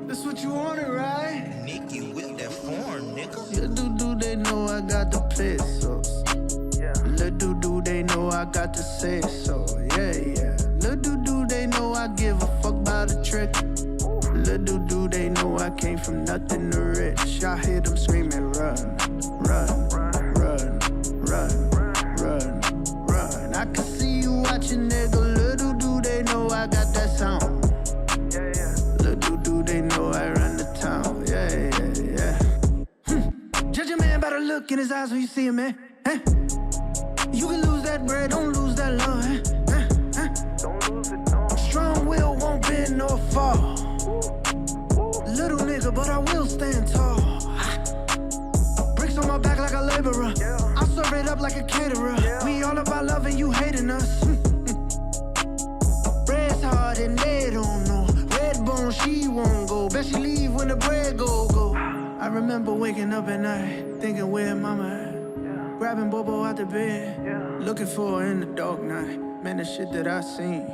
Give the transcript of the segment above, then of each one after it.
That's what you wanted, right? Nicky with that form, nigga. Little do they know I got the pesos. Little do they know I got to say so. Yeah. Little do they know I give a fuck about a trick. Little do they know I came from nothing to rich. I hear them screaming, run, run, run, run, run, run. I can see you watching, nigga. Little do they know I got that sound. Little do they know I run the town. Yeah. Judge a man by the look in his eyes when you see him, man. You can lose that bread, don't lose that love. Don't lose it, no. Strong will won't bend nor fall. Little nigga, but I will stand tall. Bricks on my back like a laborer. I serve it up like a caterer. We all about loving you hating us. Bread's hard and they don't know. Red bone, she won't go. Bet she leave when the bread go. I remember waking up at night, thinking where mama at. Grabbing Bobo out the bed, looking for her in the dark night. Man, the shit that I seen,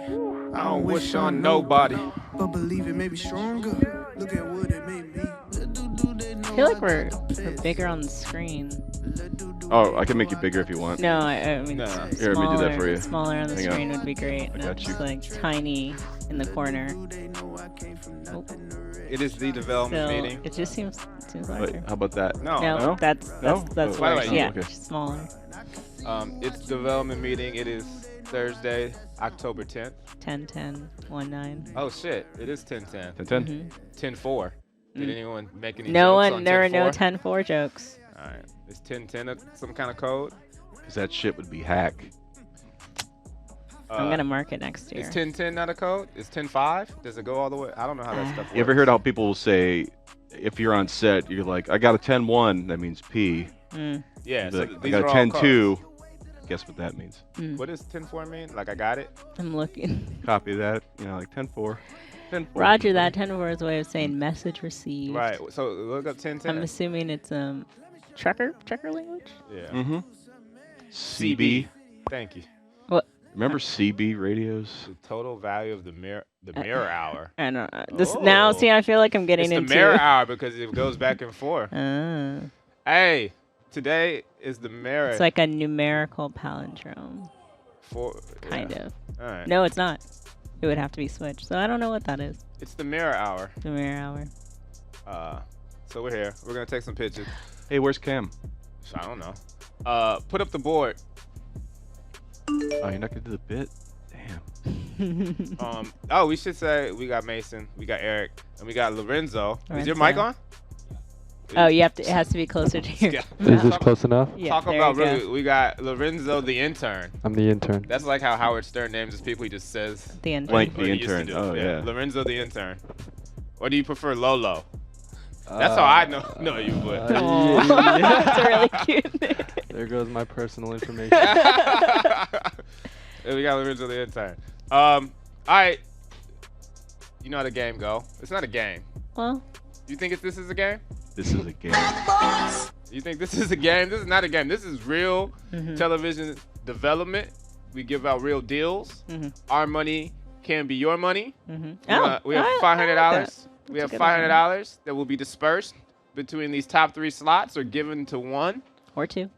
I don't wish on nobody. But believe it may be stronger. Look at what it made me. I feel like we're bigger on the screen. Oh, I can make it bigger if you want. No, I mean, Here, let me do that for you. Smaller on the screen would be great. I got you. It's like tiny in the corner. Oh. It is the development meeting. It just seems larger. Wait, how about that? No, that's worse. Yeah, just smaller. It's development meeting. It is Thursday, October 10th. 10-10-19. Oh shit! It is 10-10. 10-10? 10-4. Did anyone make any No jokes one. on There 10-4? were no 10-4 jokes. All right. Is 10-10 some kind of code? Because that shit would be hack. I'm gonna mark it next year. Is 10-10 not a code? Is 10-5? Does it go all the way? I don't know how that stuff works. You ever heard how people will say, if you're on set, you're like, I got a 10-1, that means P. Yeah, so I these got are a all 10-2. Guess what that means? What does 10-4 mean? Like I got it? I'm looking. Copy that, like 10-4. 10-4. Roger that. 10-4 is a way of saying message received. Right. So look up 10-10. I'm assuming it's trucker language. Yeah. CB. Thank you. What? Remember CB radios? The total value of the mirror hour. I know. Now, see, I feel like I'm getting it's into the mirror hour because it goes back and forth. Ah. Hey, today is the mirror. It's like a numerical palindrome. Kind of. All right. No, it's not. It would have to be switched. So I don't know what that is. It's the mirror hour. The mirror hour. So we're here. We're gonna take some pictures. Hey, where's Cam? I don't know. Put up the board. Oh, you're not gonna do the bit? Damn. Oh, we should say we got Mason, we got Eric, and we got Lorenzo. Is your mic on? Oh, you have to. It has to be closer to your. Is this close enough? Yeah, Talk about we got Lorenzo the intern. I'm the intern. That's like how Howard Stern names his people. He just says the intern. Blank the intern. Oh yeah. Lorenzo the intern. Or do you prefer Lolo? That's how I know you would. That's a really cute name. There goes my personal information. We got Lorenzo the intern. All right. You know how the game go. It's not a game. Well. You think this is a game? This is a game. You think this is a game? This is not a game. This is real television development. We give out real deals. Our money can be your money. We have $500. We have $500 that will be dispersed between these top 3 slots or given to one. Or two.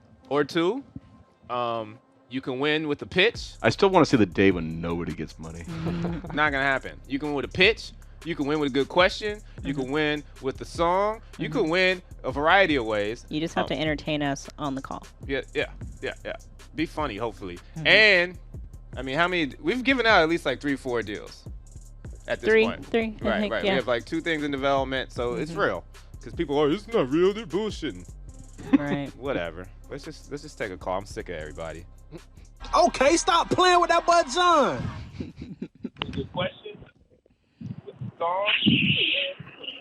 You can win with a pitch. I still want to see the day when nobody gets money. Not going to happen. You can win with a pitch. You can win with a good question. You can win with the song. You can win a variety of ways. You just have to entertain us on the call. Yeah. Be funny, hopefully. And, I mean, how many? We've given out at least like 3-4 deals at this point. Three. Right. Yeah. We have like 2 things in development, so it's real. Because people are, it's not real, they're bullshitting. Right. Whatever. Let's just take a call. I'm sick of everybody. Okay, stop playing with that butt, John. Good question.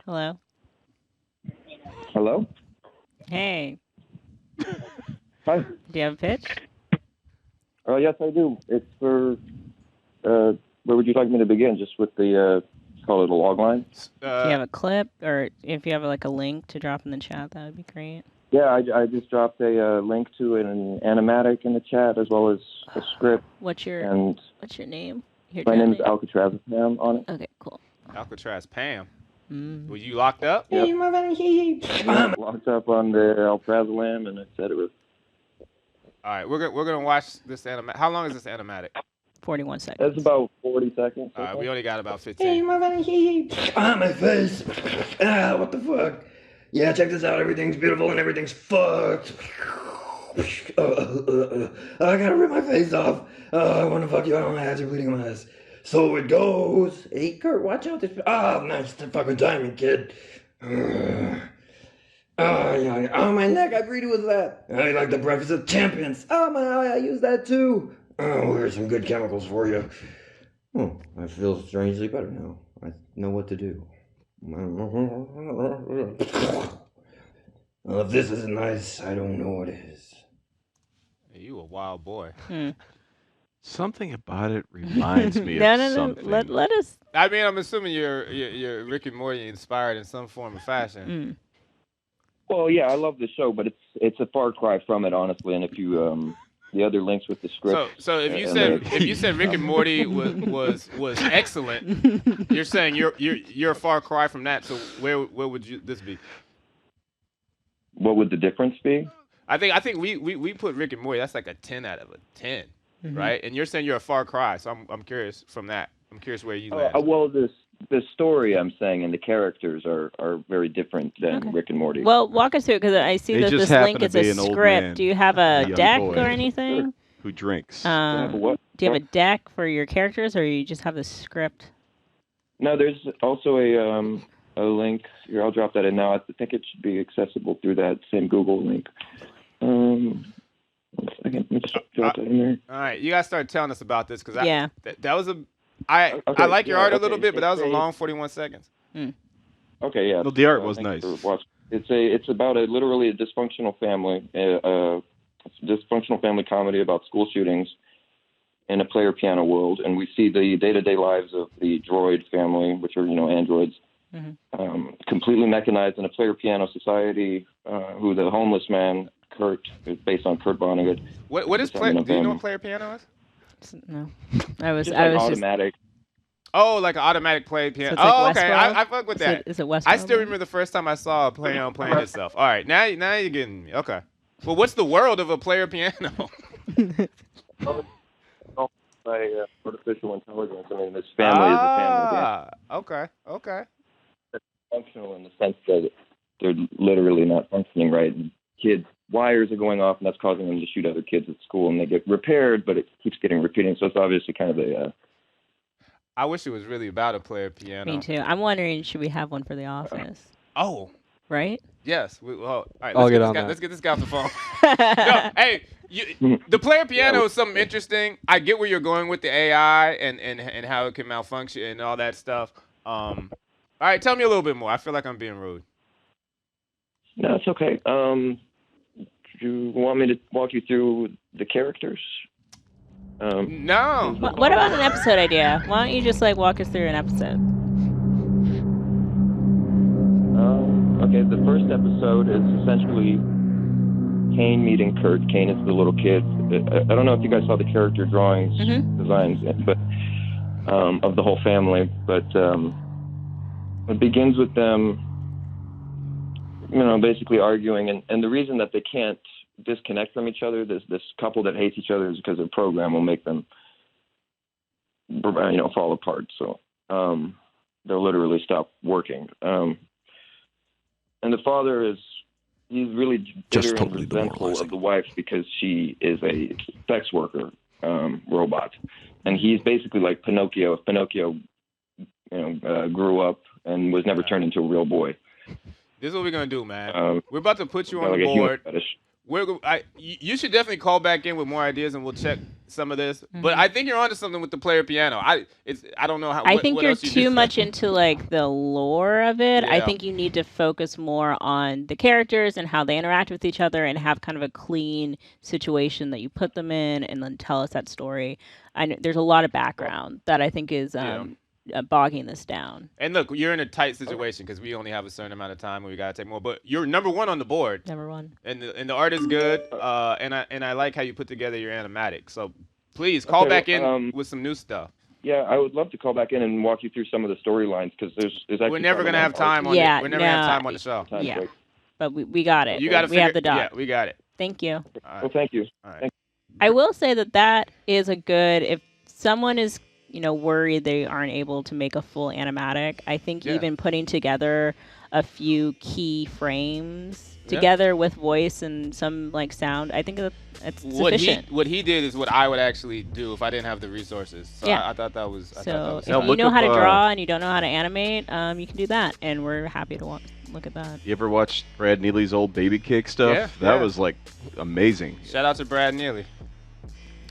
Hello. Hello. Hey. Hi. Do you have a pitch? Yes, I do. It's for. Where would you like me to begin? Just with the call it a log line. Do you have a clip, or if you have like a link to drop in the chat, that would be great. Yeah, I just dropped a link to an animatic in the chat as well as a script. What's your name? Your My real name is Alcatraz Pam on it. Okay, cool. Alcatraz Pam. Mm. Were you locked up? Yep. Locked up on the Alprazolam, and I said it was. All right, we're gonna watch this animatic. How long is this animatic? 41 seconds. That's about 40 seconds. All right, we only got about 15. My face. What the fuck? Yeah, check this out. Everything's beautiful and everything's fucked. I gotta rip my face off. I wanna fuck you. I don't have to bleeding my ass. So it goes. Hey, Kurt, watch out. Nice fucking timing, kid. Yeah. Oh, my neck. I greeted with that. I like the breakfast of champions. Oh, my eye. I use that too. Oh, here's some good chemicals for you. Oh, I feel strangely better now. I know what to do. Well, if this isn't nice, I don't know what is. Hey, you a wild boy. Something about it reminds me of something. Let us. I mean, I'm assuming you're Rick and Morty inspired in some form or fashion. Well, yeah, I love the show, but it's a far cry from it, honestly. And if you the other links with the script. So if you said Rick and Morty was excellent, you're saying you're a far cry from that. So where would this be? What would the difference be? I think we put Rick and Morty. That's like a 10 out of a 10, right? And you're saying you're a far cry. So I'm curious from that. I'm curious where you land. Well, the story I'm saying and the characters are very different than Rick and Morty. Well, walk us through it because I see that this link is a script. Do you have a deck or anything? Who drinks? Do you have a deck for your characters, or you just have the script? No, there's also a link here. I'll drop that in now. I think it should be accessible through that same Google link. 1 second. Let me just drop that in there. All right, you guys start telling us about this because that was I like your art a little bit, but that was a long 41 seconds. Okay, yeah. Well, the art was nice. It's about literally a dysfunctional family, dysfunctional family comedy about school shootings in a player piano world, and we see the day-to-day lives of the droid family, which are androids, completely mechanized in a player piano society. Who the homeless man Kurt is based on Kurt Vonnegut. What is player? Do you know what player piano is? No, I was automatic. Oh, like an automatic play piano. So like okay. I fuck with that. Is it Westworld? I still remember the first time I saw a piano playing itself. All right, now you're getting me. Okay. Well, what's the world of a player piano? By artificial intelligence. I mean, this family is a family. Okay. It's functional in the sense that they're literally not functioning right. And kids' wires are going off, and that's causing them to shoot other kids at school, and they get repaired, but it keeps getting repeating. So it's obviously kind of a. I wish it was really about a player piano. Me too. I'm wondering, should we have one for the office? Oh. Right? Yes. All right. Let's get this guy off the phone. No, hey, the player piano is something interesting. I get where you're going with the AI and how it can malfunction and all that stuff. All right, tell me a little bit more. I feel like I'm being rude. No, it's okay. Do you want me to walk you through the characters? No. What about an episode idea? Why don't you just walk us through an episode? Okay, the first episode is essentially Kane meeting Kurt. Kane is the little kid. I don't know if you guys saw the character drawings, designs, but of the whole family. But it begins with them, basically arguing, and the reason that they can't disconnect from each other, this couple that hates each other, is because their program will make them, fall apart. So they'll literally stop working. And the father he's really just totally resentful of the wife because she is a sex worker robot, and he's basically like Pinocchio. If Pinocchio, grew up and was never turned into a real boy. This is what we're gonna do, man. We're about to put you on the board. You should definitely call back in with more ideas, and we'll check some of this. But I think you're onto something with the player piano. I don't know how. I think you're too much into the lore of it. Yeah. I think you need to focus more on the characters and how they interact with each other, and have kind of a clean situation that you put them in, and then tell us that story. There's a lot of background that I think is bogging this down. And look, you're in a tight situation because we only have a certain amount of time and we gotta take more. But you're number one on the board. Number one. And the art is good. And I like how you put together your animatic. So please call back in with some new stuff. Yeah, I would love to call back in and walk you through some of the storylines because there's actually. We're never gonna have time on Yeah, it. We're never gonna have time on the show. Yeah, but we got it. You got to We have the doc. Yeah, we got it. Thank you. Well, thank you. All right. Thank I will say that is a good, if someone is, worried they aren't able to make a full animatic, I think even putting together a few key frames together with voice and some like sound, I think that's sufficient. What he did is what I would actually do if I didn't have the resources. So I thought that was. If you know how to draw and you don't know how to animate, you can do that, and we're happy to look at that. You ever watched Brad Neely's old Baby Cake stuff? Yeah, that was like amazing. Shout out to Brad Neely.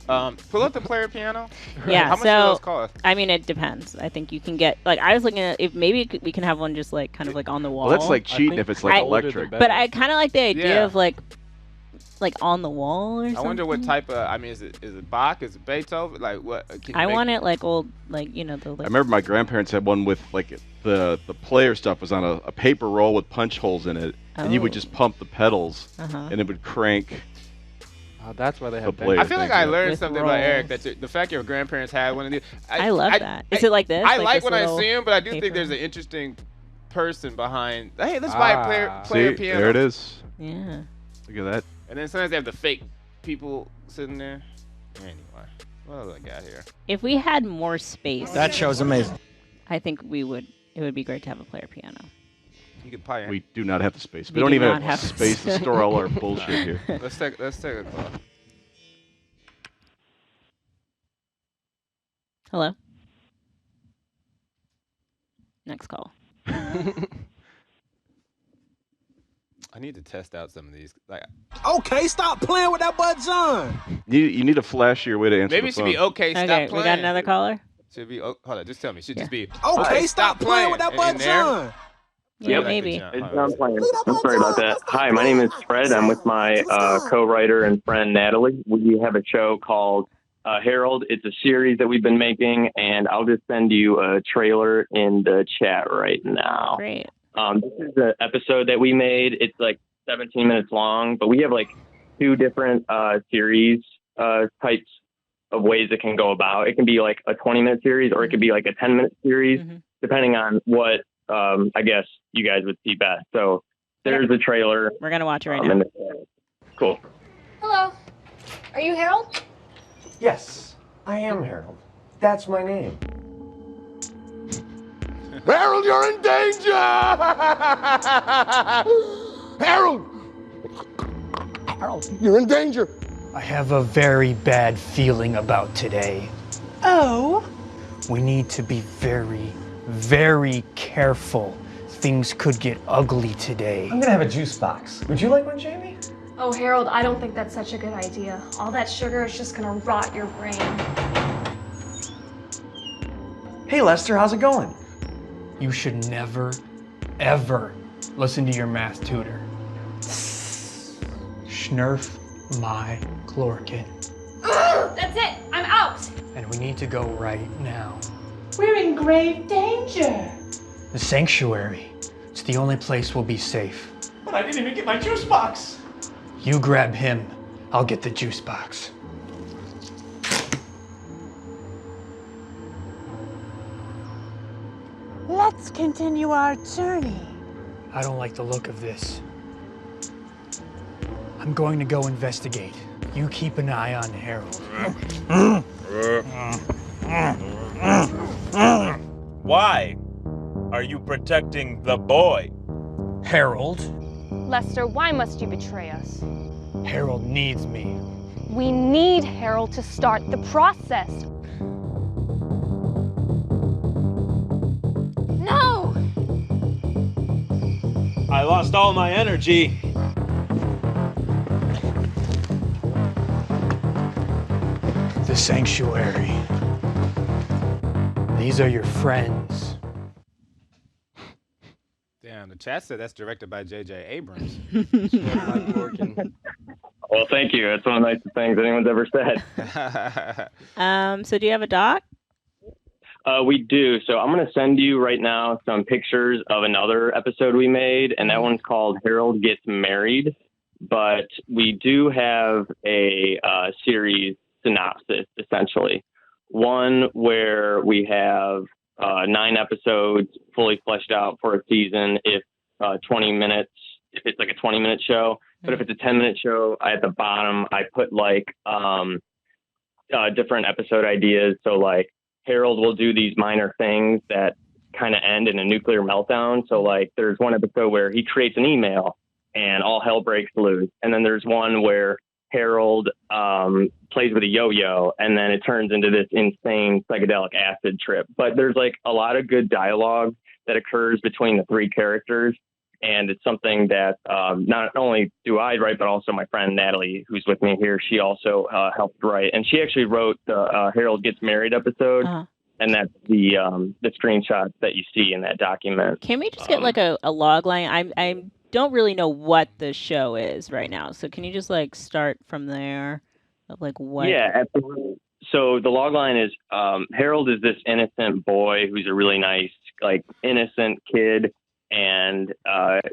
Pull up the player piano. Yeah. How much do those cost? I mean, it depends. I think you can get I was looking at if maybe we can have one just like kind of like on the wall. Well, that's like cheating if it's like electric. But I kind of like the idea of like on the wall or something. I wonder what type of. I mean, is it Bach? Is it Beethoven? Like what? I want it like old, the. I remember my grandparents had one with like the player stuff was on a paper roll with punch holes in it, and you would just pump the pedals, and it would crank. Oh, that's why they have. I feel like I learned something about Eric. That the fact your grandparents had one of these. I love that. Is it like this? I like when I see them, but I do think there's an interesting person behind. Hey, let's buy a player piano. There it is. Yeah. Look at that. And then sometimes they have the fake people sitting there. Anyway, what else I got here? If we had more space, That show's amazing. I think it would be great to have a player piano. You could probably. We do not have the space. We don't even have space to store all our bullshit here. Let's take a call. Hello. Next call. I need to test out some of these. Okay, stop playing with that button. You need a flashier way to answer Maybe the it should phone. be okay. Stop playing. We got another caller. Should be. Hold on, just tell me. Should just be. Okay, stop playing with that button. Yeah, maybe. I'm sorry about that. Hi, my name is Fred. I'm with my co-writer and friend Natalie. We have a show called Harold. It's a series that we've been making, and I'll just send you a trailer in the chat right now. Great. This is an episode that we made. It's like 17 minutes long, but we have like two different series types of ways it can go about. It can be like a 20-minute series, or it could be like a 10-minute series, depending on what I guess you guys would see best. So there's the trailer. We're gonna watch it right now. Cool. Hello. Are you Harold? Yes, I am Harold. That's my name. Harold, you're in danger! Harold! Harold, you're in danger. I have a very bad feeling about today. Oh? We need to be very, very careful. Things could get ugly today. I'm gonna have a juice box. Would you like one, Jamie? Oh, Harold, I don't think that's such a good idea. All that sugar is just gonna rot your brain. Hey, Lester, how's it going? You should never, ever listen to your math tutor. Schnurf my chloroquine. That's it! I'm out! And we need to go right now. We're in grave danger! The sanctuary. It's the only place we'll be safe. But I didn't even get my juice box. You grab him, I'll get the juice box. Let's continue our journey. I don't like the look of this. I'm going to go investigate. You keep an eye on Harold. Why are you protecting the boy? Harold? Lester, why must you betray us? Harold needs me. We need Harold to start the process. No! I lost all my energy. The sanctuary. These are your friends. Damn, the chat said that's directed by J.J. Abrams. Well, thank you. That's one of the nicest things anyone's ever said. So do you have a doc? We do. So I'm going to send you right now some pictures of another episode we made, and that one's called Harold Gets Married. But we do have a series synopsis, essentially. one where we have 9 episodes fully fleshed out for a season. If 20 minutes, if it's like a 20-minute show, but if it's a 10-minute show, at the bottom I put like different episode ideas. So like Harold will do these minor things that kind of end in a nuclear meltdown. So like there's one episode where he creates an email and all hell breaks loose. And then there's one where Harold plays with a yo-yo and then it turns into this insane psychedelic acid trip. But there's like a lot of good dialogue that occurs between the 3 characters. And it's something that not only do I write, but also my friend Natalie, who's with me here, she also helped write. And she actually wrote the Harold Gets Married episode. And that's the screenshots that you see in that document. Can we just get like a log line? I don't really know what the show is right now. So can you just like start from there? Of like what? Yeah, absolutely. So the log line is Harold is this innocent boy who's a really nice, like innocent kid. And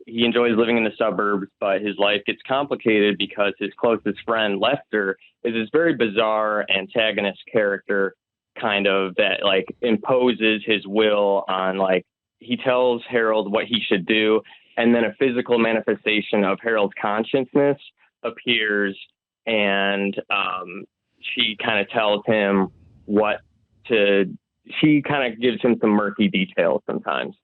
he enjoys living in the suburbs, but his life gets complicated because his closest friend, Lester, is this very bizarre antagonist character kind of that like imposes his will on, like, he tells Harold what he should do. And then a physical manifestation of Harold's consciousness appears and she kind of tells him what to, she kind of gives him some murky details sometimes.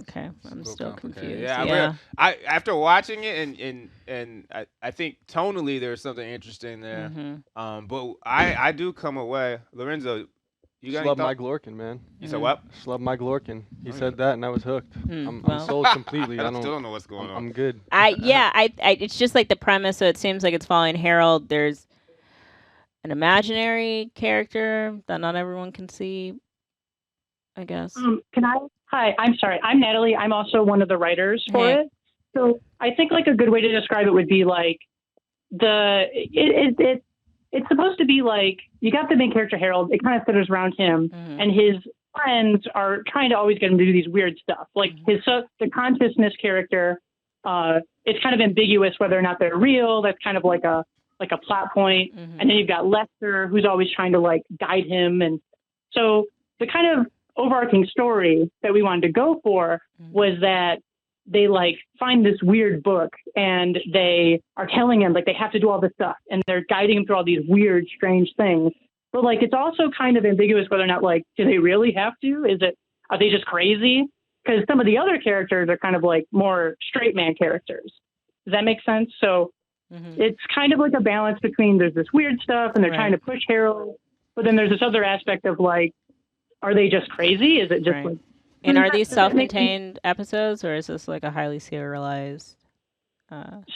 Okay, I'm still confused. Yeah. I after watching it and I think tonally there's something interesting there. But I do come away, Lorenzo. You got Mike Glorkin, man. You said what? Schlub Mike Glorkin. He said that, and I was hooked. I'm sold completely. I still don't know what's going on. I'm good. It's just like the premise. So it seems like it's following Harold. There's an imaginary character that not everyone can see, I guess. Can I? Hi, I'm sorry. I'm Natalie. I'm also one of the writers for it. So I think like a good way to describe it would be like it's supposed to be like you got the main character Harold. It kind of centers around him, and his friends are trying to always get him to do these weird stuff. Like the consciousness character, it's kind of ambiguous whether or not they're real. That's kind of like a plot point. And then you've got Lester, who's always trying to like guide him, and so the kind of overarching story that we wanted to go for was that they like find this weird book and they are telling him like they have to do all this stuff and they're guiding him through all these weird, strange things. But like it's also kind of ambiguous whether or not like do they really have to? Are they just crazy? Because some of the other characters are kind of like more straight man characters. Does that make sense? So it's kind of like a balance between there's this weird stuff and they're trying to push Harold, but then there's this other aspect of like, are they just crazy? Is it just like... And are these self-contained episodes, or is this like a highly serialized...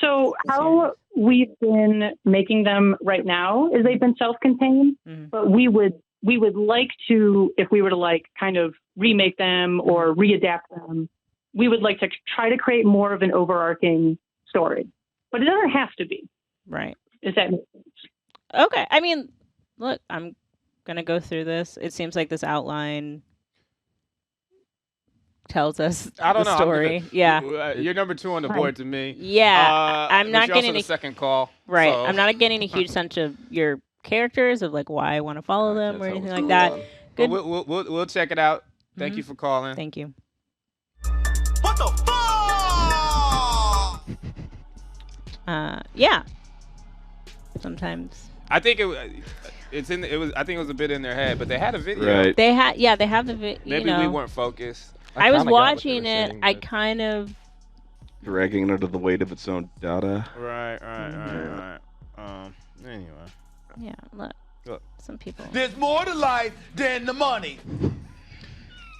So how we've been making them right now is they've been self-contained, but we would like to, if we were to like kind of remake them or readapt them, we would like to try to create more of an overarching story. But it doesn't have to be. Right. Does that make sense? Okay. I mean, look, I'm going to go through this. It seems like this outline tells us the story. You're number 2 on the board to me. Yeah. I'm not getting the second call. Right. So. I'm not getting a huge sense of your characters, of like why I want to follow them or anything like that. Good. We'll check it out. Thank you for calling. Thank you. What the fuck? Yeah. Sometimes. I think it's in. It was. I think it was a bit in their head, but they had a video. Right. They had. Yeah, they have the video. Maybe we weren't focused. I was watching it. Saying, I kind of dragging it under the weight of its own data. Right. Anyway. Yeah. Look. Some people. There's more to life than the money.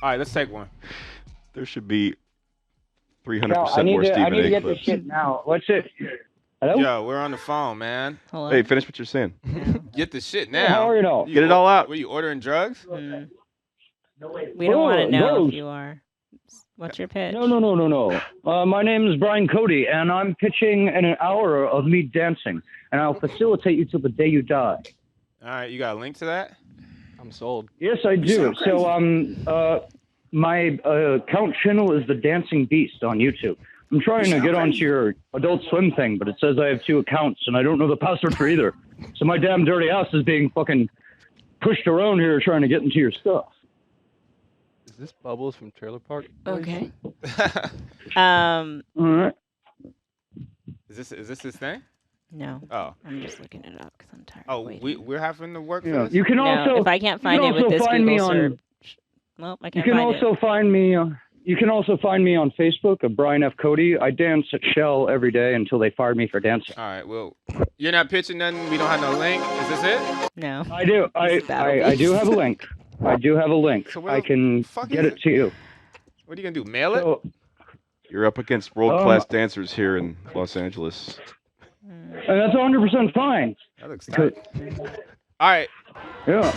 All right, let's take one. There should be 300% more Stephen I need to get clips. this shit now. What's it? Hello? Yo, we're on the phone, man. Hello? Hey, finish what you're saying. Get the shit now. How are you now? Get it all out. Were you ordering drugs? We don't want to know if you are. What's your pitch? No. My name is Brian Cody, and I'm pitching in an hour of me dancing, and I'll facilitate you till the day you die. All right, you got a link to that? I'm sold. Yes, I do. So, my account channel is The Dancing Beast on YouTube. I'm trying to get onto your Adult Swim thing, but it says I have 2 accounts, and I don't know the password for either. So my damn dirty ass is being fucking pushed around here trying to get into your stuff. Is this Bubbles from Trailer Park? Okay. All right. Is this his thing? No. Oh. I'm just looking it up because I'm tired. Oh, of waiting. we're having to work for Yeah. this? You can also. If I can't find it with this Google search. Well, I You can't can find also it. find me. You can also find me on Facebook at Brian F. Cody. I dance at Shell every day until they fired me for dancing. All right. Well, you're not pitching nothing. We don't have no link. Is this it? No. I do. I do have a link. I do have a link. So where I the can fuck get is it to you. What are you gonna do? Mail it? You're up against world-class dancers here in Los Angeles. And that's 100% fine. That looks tight. All right. Yeah.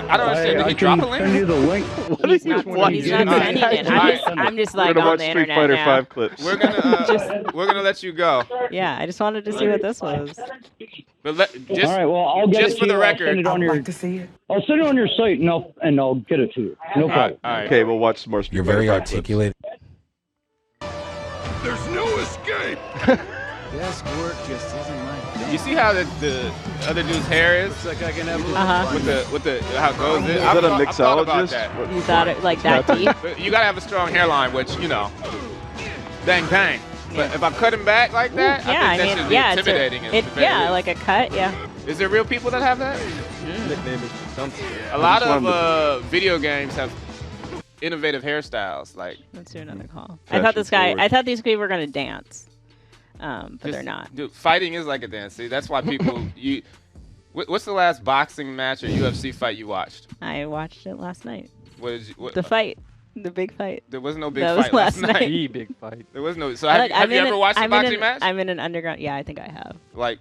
I don't understand. Did he drop a link? Send you the link. He's not sending it. I'm just like on the internet Fighter now. 5 clips. We're gonna let you go. Yeah, I just wanted to see what this was. But just, all right. Well, I'll get just it for to the you. record. I'll send it on your. I'll send it on your site, and I'll get it to you. No problem. All right. Okay, we'll watch some more. You're very articulate. There's no escape. Desk work just isn't my thing. You see how the other dude's hair is? Looks like I can have With the how it goes in. Is that a I've thought about mixologist? that. You thought it like that deep? But you gotta have a strong hairline, which bang bang. But if I cut him back like that, I think that should be intimidating. Yeah, like a cut. Yeah. Is there real people that have that? Nickname is something. A lot of video games have innovative hairstyles. Like, let's do another call. I thought these people were gonna dance, but they're not. Dude, fighting is like a dance. See, that's why people What's the last boxing match or UFC fight you watched? I watched it last night. The fight. The big fight. There was no big that fight was last night. The big fight. There was no. So have you ever watched a boxing match? I'm in an underground. Yeah, I think I have. Like,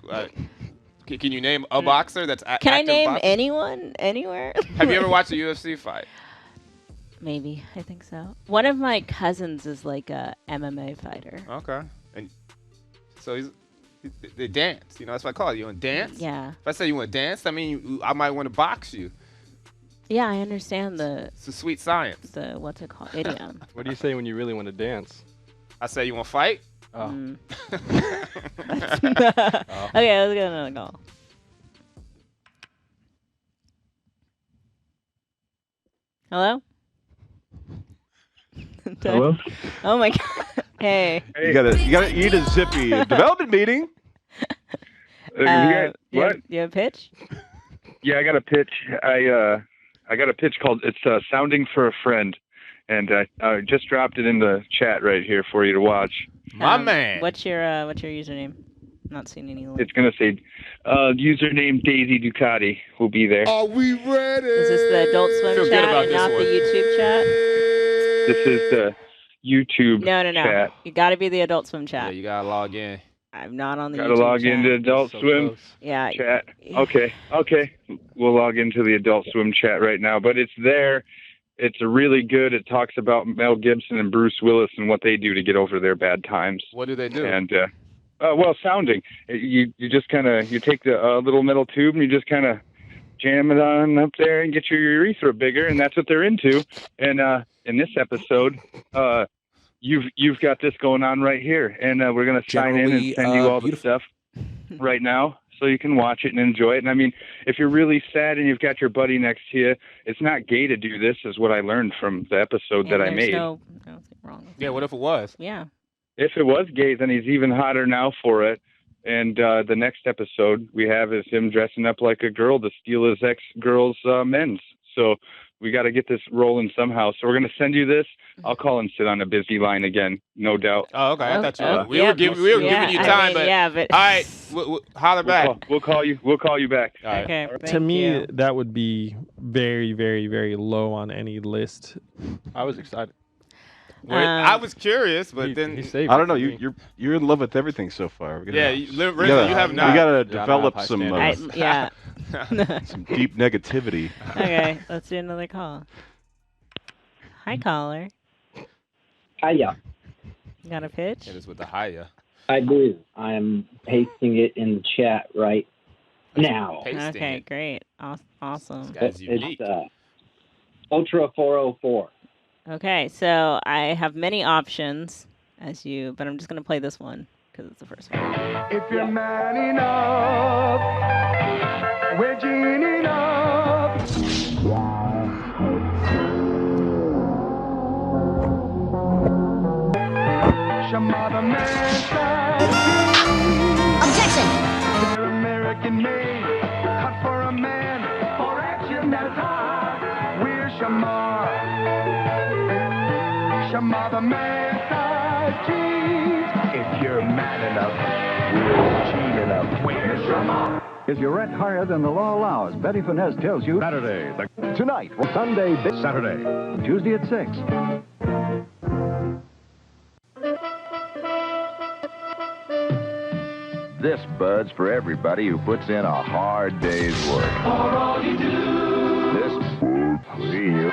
can you name a boxer that's active? Can I name boxer? anyone anywhere? Have you ever watched a UFC fight? Maybe. I think so. One of my cousins is like a MMA fighter. Okay. And so they dance. That's what I call it. You want to dance? Yeah. If I say you want to dance, I mean I might want to box you. Yeah, I understand It's a sweet science. The what's it called? Idiom. What do you say when you really want to dance? I say you want to fight? Oh. Okay, let's get another call. Hello? Hello? Oh my god. Hey. You gotta eat a zippy development meeting. What? You have a pitch? Yeah, I got a pitch. I got a pitch called "Sounding for a Friend," and I just dropped it in the chat right here for you to watch. My man. What's your username? Not seeing any links. It's gonna say username Daisy Ducati will be there. Are we ready? Is this the Adult Swim Feel good chat about and this not one. the YouTube chat? This is the YouTube No. chat. You got to be the Adult Swim chat. Yeah, you gotta log in. I'm not on the Gotta YouTube log chat. into Adult Swim Yeah. chat. Okay. We'll log into the Adult Swim chat right now, but it's there. It's really good. It talks about Mel Gibson and Bruce Willis and what they do to get over their bad times. What do they do? And sounding. You just kind of you take the little metal tube and you just kind of jam it on up there and get your urethra bigger, and that's what they're into. And in this episode, you've got this going on right here, and we're gonna sign in and send you all the stuff right now so you can watch it and enjoy it. And I mean, if you're really sad and you've got your buddy next to you, it's not gay to do this, is what I learned from the episode that I made. Nothing wrong with Yeah, what if it was? Yeah. If it was gay, then he's even hotter now for it. And the next episode we have is him dressing up like a girl to steal his ex-girl's men's. So we got to get this rolling somehow. So we're going to send you this. I'll call and sit on a busy line again, no doubt. Oh, okay. I thought we were giving you time, but all right, we'll holler back. We'll call you. We'll call you back. All right. Okay. To me, that would be very, very, very low on any list. I was excited. I was curious, but then I don't know. You're in love with everything so far. You have not. You gotta develop some some deep negativity. Okay, let's do another call. Hi, caller. Hiya. You got a pitch? It is with the hiya. I do. I'm pasting it in the chat right now. Okay, great. Awesome. It's Ultra 404. Okay, so I have many options but I'm just going to play this one because it's the first one. If you're man enough, we're gene enough. Objection! They're American made, cut for a man, for action that's hard. We're Shamar. Shamar the man-sized cheese. If you're man enough, we're Gene enough. We're Shamar. Is your rent higher than the law allows? Betty Finesse tells you Saturday. Tonight, Sunday, Saturday, Tuesday at 6. This Bud's for everybody who puts in a hard day's work. For all you do. This Bud's for you.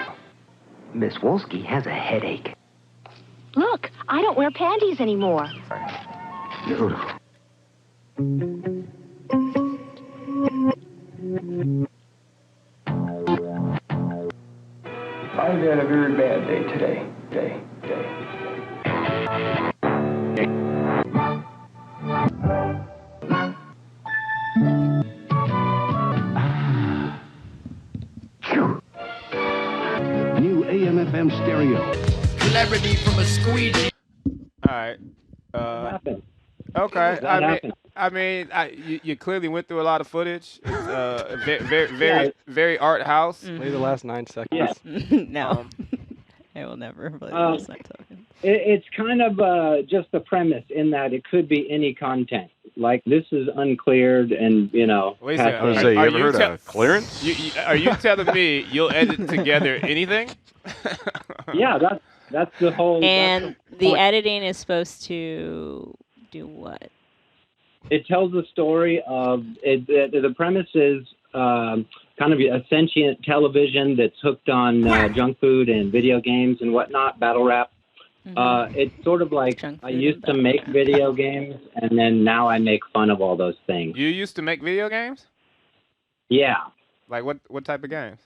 Miss Wolski has a headache. Look, I don't wear panties anymore. Beautiful. I've had a very bad day today. New AM/FM stereo. Celebrity from a squeegee. All right. Okay. You clearly went through a lot of footage. It's very art house. Play the last 9 seconds. No. I will never play the last 9 seconds. It's kind of just the premise in that it could be any content. Like, this is uncleared and, you know. Wait a second. I was say, you ever heard of clearance? Are you telling me you'll edit together anything? Yeah, that's the whole. And the editing is supposed to do what? It tells the story of it. The premise is kind of a sentient television that's hooked on junk food and video games and whatnot, battle rap. It's sort of like I used to make video games, and then now I make fun of all those things. You used to make video games? Yeah. Like what type of games?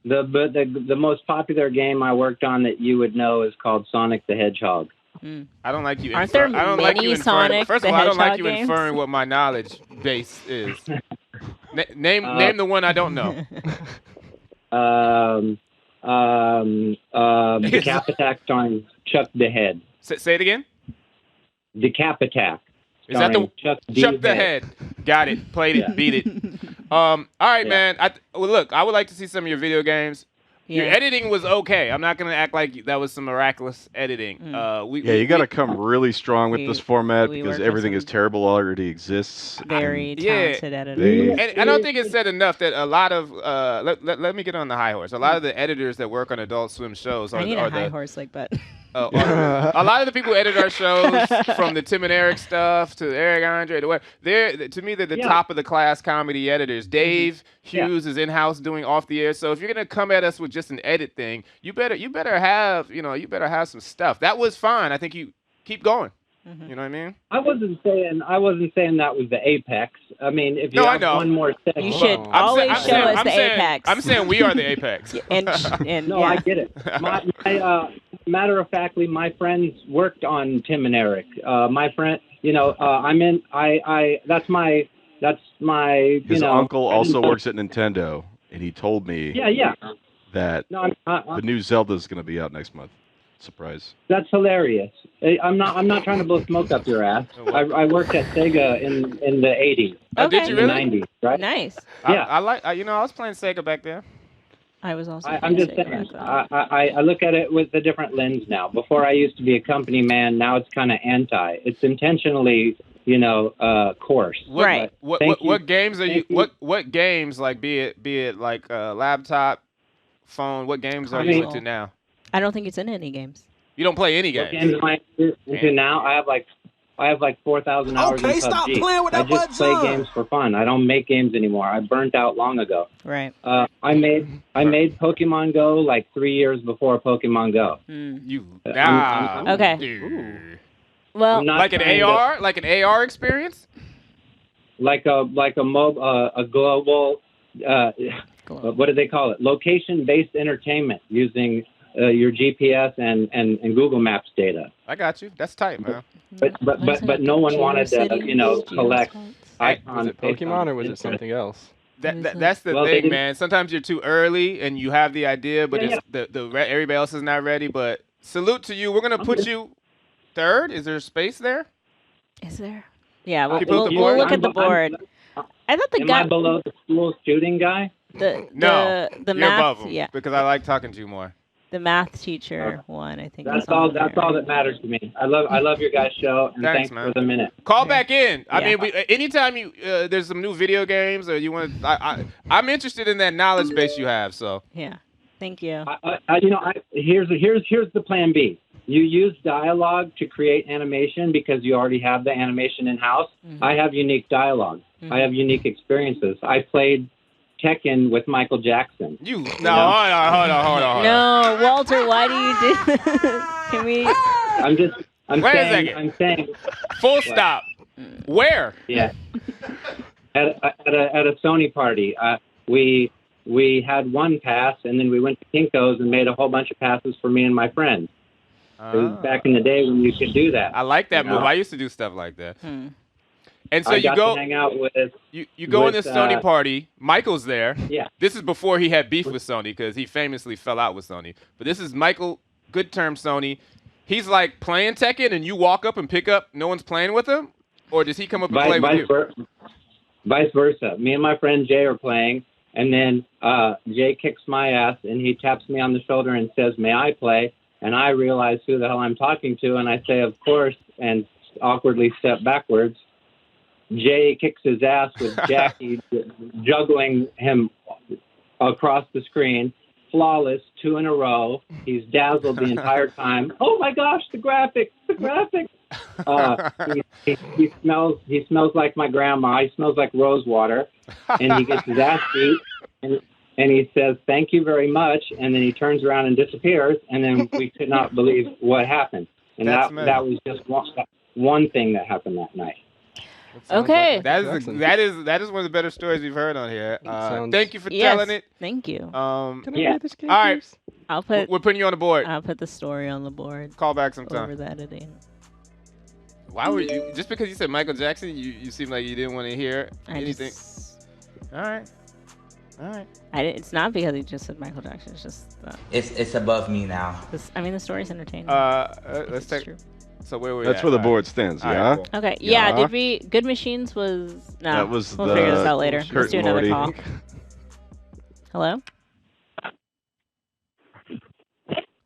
The most popular game I worked on that you would know is called Sonic the Hedgehog. I don't like you. Aren't there many Sonic First the of all, I don't like you Hedgehog inferring what my knowledge base is. Name the one I don't know. Decap Attack starring Chuck the Head. Say it again. Decap Attack. Is that the Chuck the Head? Got it. Played it. Beat it. All right, man. Look, I would like to see some of your video games. Your editing was okay. I'm not gonna act like that was some miraculous editing. You got to come really strong with this format because everything is terrible already exists. Very talented editors. And I don't think it's said enough that a lot of let me get on the high horse. A lot of the editors that work on Adult Swim shows are I need a high horse like that. a lot of the people who edit our shows, from the Tim and Eric stuff to Eric Andre to what, they're the top of the class comedy editors. Dave Hughes is in house doing off the air. So if you're gonna come at us with just an edit thing, you better have some stuff. That was fine. I think you keep going. You know what I mean? I wasn't saying that was the apex. I mean, if you have one more second, you should always show us the apex. I'm saying we are the apex. I get it. Matter of factly, my friends worked on Tim and Eric. My friend, that's my. His uncle also works at Nintendo, and he told me. That the new Zelda is going to be out next month. Surprise. That's hilarious. I'm not trying to blow smoke up your ass. I worked at Sega in the 80s. Did you really? In the 90s, right? Nice. Yeah. I was playing Sega back then. I was also. I'm just saying. I look at it with a different lens now. Before I used to be a company man. Now it's kind of anti. It's intentionally, coarse. What games are you? What games, like be it like laptop, phone? What games are you into now? I don't think it's in any games. You don't play any games. What games am I into now? I have like 4,000 hours in PUBG. Stop playing with that I just play games for fun. I don't make games anymore. I burnt out long ago. Right. I made Pokemon Go like 3 years before Pokemon Go. Okay. Well, like an AR experience. Like a global. What do they call it? Location-based entertainment using your GPS and Google Maps data. I got you. That's tight, man. But no one wanted to collect icons. Was it Pokemon or was it something else? That's the thing, man. Sometimes you're too early and you have the idea, but everybody else is not ready. But salute to you. We're gonna put you third? Is there a space there? Is there? Yeah, We'll look at the board. I thought the Am guy I below the school shooting guy? the You're math above him, yeah because I like talking to you more. the math teacher one I think. That's all that matters to me. I love your guys' show, and thanks man. for the minute. Call back in. I Yeah. mean, anytime you there's some new video games or you want, I'm interested in that knowledge base you have. So yeah, thank you. Here's the plan B. You use dialogue to create animation because you already have the animation in house. Mm-hmm. I have unique dialogue. Mm-hmm. I have unique experiences. I played Tekken with Michael Jackson. Hold on. No, Walter, why do you do this? Can we? I'm saying. Full stop. Where? Yeah. At a Sony party, we had one pass, and then we went to Kinko's and made a whole bunch of passes for me and my friends. It was back in the day when you could do that. I like that move. I used to do stuff like that. And so you go to hang out with you go in this Sony party. Michael's there. Yeah. This is before he had beef with Sony because he famously fell out with Sony. But this is Michael, good term Sony. He's like playing Tekken, and you walk up and pick up. No one's playing with him, or does he come up and play with you? Vice versa. Me and my friend Jay are playing, and then Jay kicks my ass, and he taps me on the shoulder and says, "May I play?" And I realize who the hell I'm talking to, and I say, "Of course," and awkwardly step backwards. Jay kicks his ass with Jackie juggling him across the screen. Flawless, 2 in a row. He's dazzled the entire time. Oh my gosh, the graphics. He smells like my grandma. He smells like rose water. And he gets his ass beat. And he says, "Thank you very much." And then he turns around and disappears. And then we could not believe what happened. And that was just one thing that happened that night. Okay. That is one of the better stories we've heard on here. Thank you for telling it. Thank you. Can I play this game? All right. We're putting you on the board. I'll put the story on the board. Call back sometime. Over the editing. Why were you just because you said Michael Jackson? You seem like you didn't want to hear anything. All right. It's not because he just said Michael Jackson. It's just it's above me now. The story's entertaining. Let's take. True. So where were we? That's where the board stands. Yeah. Cool. Okay. Yeah. Did we? Good Machines was no. That was we'll figure this out later. Kurt Let's do another Morty. call. Hello.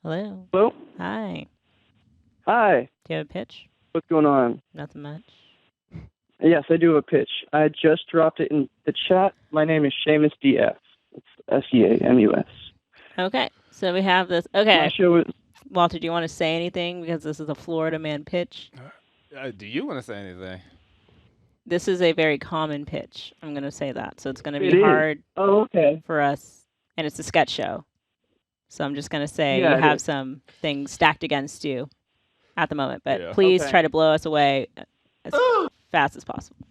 Hello. Hello. Hi. Hi. Do you have a pitch? What's going on? Nothing much. Yes, I do have a pitch. I just dropped it in the chat. My name is Seamus DF. It's SEAMUS. Okay. So we have this. Okay. My show is. Walter, do you want to say anything? Because this is a Florida man pitch. Do you want to say anything? This is a very common pitch. I'm going to say that. So it's going to be hard for us. And it's a sketch show. So I'm just going to say you have some things stacked against you at the moment. But please try to blow us away as fast as possible.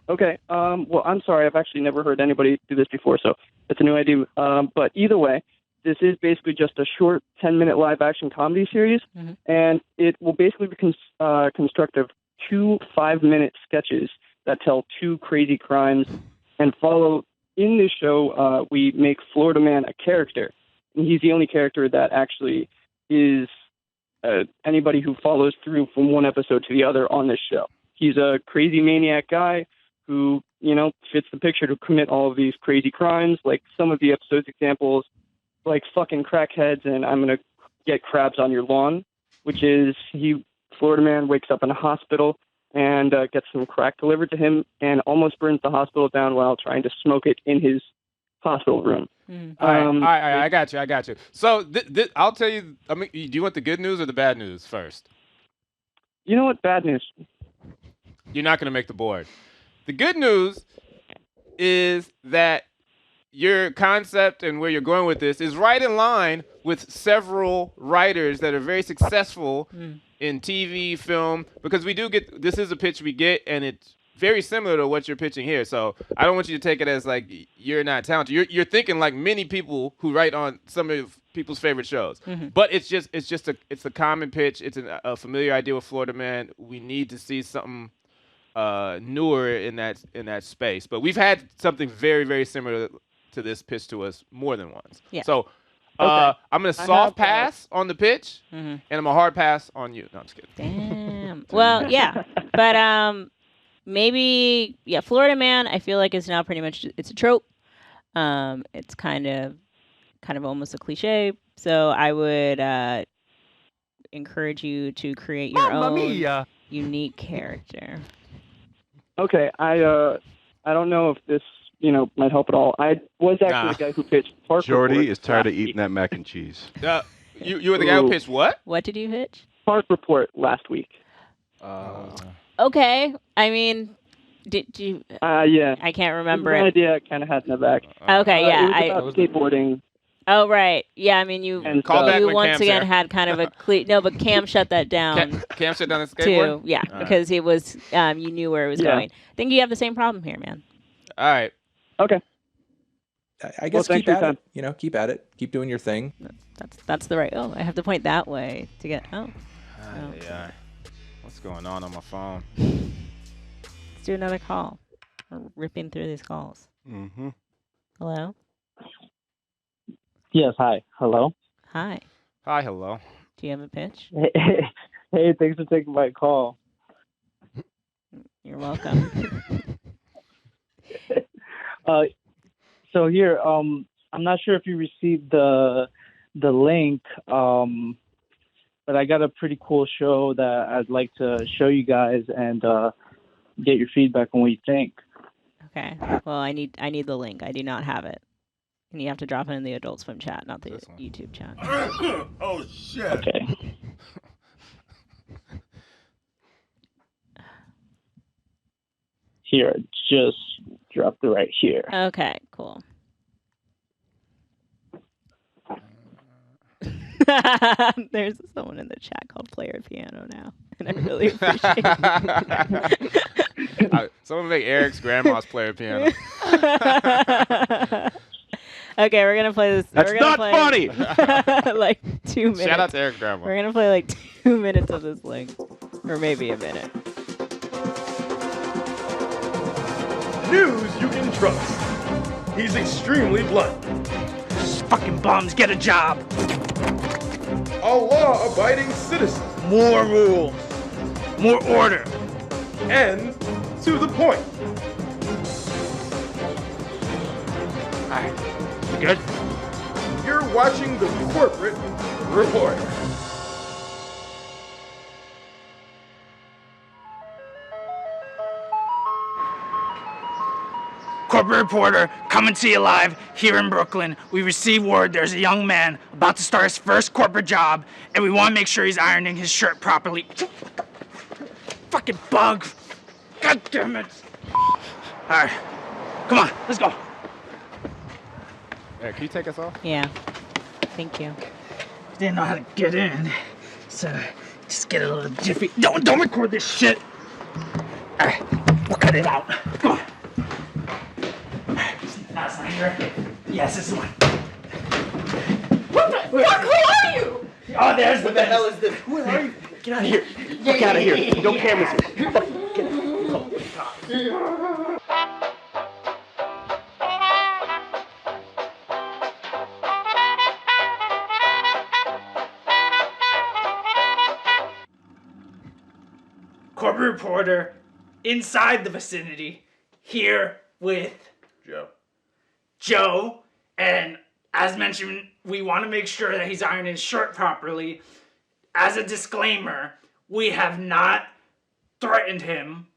Okay. Well, I'm sorry. I've actually never heard anybody do this before. So it's a new idea. But either way. This is basically just a short 10-minute live-action comedy series, and it will basically be construct of 2 5-minute sketches that tell 2 crazy crimes and follow. In this show, we make Florida Man a character, and he's the only character that actually is anybody who follows through from one episode to the other on this show. He's a crazy maniac guy who, fits the picture to commit all of these crazy crimes, like some of the episode's examples, like fucking crackheads and I'm going to get crabs on your lawn, which is Florida Man wakes up in a hospital and gets some crack delivered to him and almost burns the hospital down while trying to smoke it in his hospital room. All right, I got you. So I'll tell you, do you want the good news or the bad news first? You know what? Bad news. You're not going to make the board. The good news is that your concept and where you're going with this is right in line with several writers that are very successful in TV, film, because this is a pitch we get, and it's very similar to what you're pitching here. So I don't want you to take it as like you're not talented. You're thinking like many people who write on some of people's favorite shows. But it's a common pitch. It's a familiar idea with Florida Man. We need to see something newer in that space. But we've had something very, very similar to this pitch to us more than once. Yeah. So I'm gonna soft pass on the pitch, and I'm a hard pass on you. No, I'm just kidding. Damn. Well, yeah, but maybe Florida Man. I feel like it's now pretty much it's a trope. It's kind of almost a cliche. So I would encourage you to create your own unique character. Okay, I don't know if this might help at all. I was actually the guy who pitched Park Jordy Report is tired of eating that mac and cheese. You were the guy who pitched what? What did you pitch? Park Report last week. Okay, I mean, did you? Yeah. I can't remember it. It. Idea I kind of had in the back. Okay, yeah. It was about skateboarding. Oh right, yeah. I mean, you once again had kind of a but Cam shut that down. Cam shut down the skateboard too. Yeah, because it was you knew where it was going. I think you have the same problem here, man. All right. Okay. I guess keep at it. Keep at it. Keep doing your thing. That's the right. Oh, I have to point that way to get. Yeah. What's going on my phone? Let's do another call. We're ripping through these calls. Mm-hmm. Hello. Yes. Hi. Hello. Hi. Hi. Hello. Do you have a pitch? Hey, thanks for taking my call. You're welcome. So here, I'm not sure if you received the link, but I got a pretty cool show that I'd like to show you guys and get your feedback on what you think. Okay. Well, I need the link. I do not have it, and you have to drop it in the Adult Swim chat, not the YouTube chat. Oh shit. Okay. Here, just dropped it right here. Okay, cool. There's someone in the chat called Player Piano now, and I really appreciate it. Someone make Eric's grandma's Player Piano. Okay, we're gonna play this. That's not funny. Like 2 minutes. Shout out to Eric's grandma. We're gonna play like 2 minutes of this link, or maybe a minute. News you can trust. He's extremely blunt. These fucking bums, get a job. A law-abiding citizen. More rules. More order. And to the point. Alright, you good? You're watching the Corporate Reporter. Corporate Reporter, coming to you live here in Brooklyn. We received word there's a young man about to start his first corporate job, and we want to make sure he's ironing his shirt properly. Fucking bug. God damn it. Alright, come on, let's go. Eric, can you take us off? Yeah. Thank you. Didn't know how to get in, so just get a little jiffy. Don't record this shit. Alright, we'll cut it out. Come on. That's not here. Yes, this is one. What the fuck? Who are you? Oh, there's the What the hell is this? Who are you? Get out of here. Fuck out of here. No cameras here. Fuck, get out. Corporate Reporter inside the vicinity here with Joe, and as mentioned, we want to make sure that he's ironing his shirt properly. As a disclaimer, we have not threatened him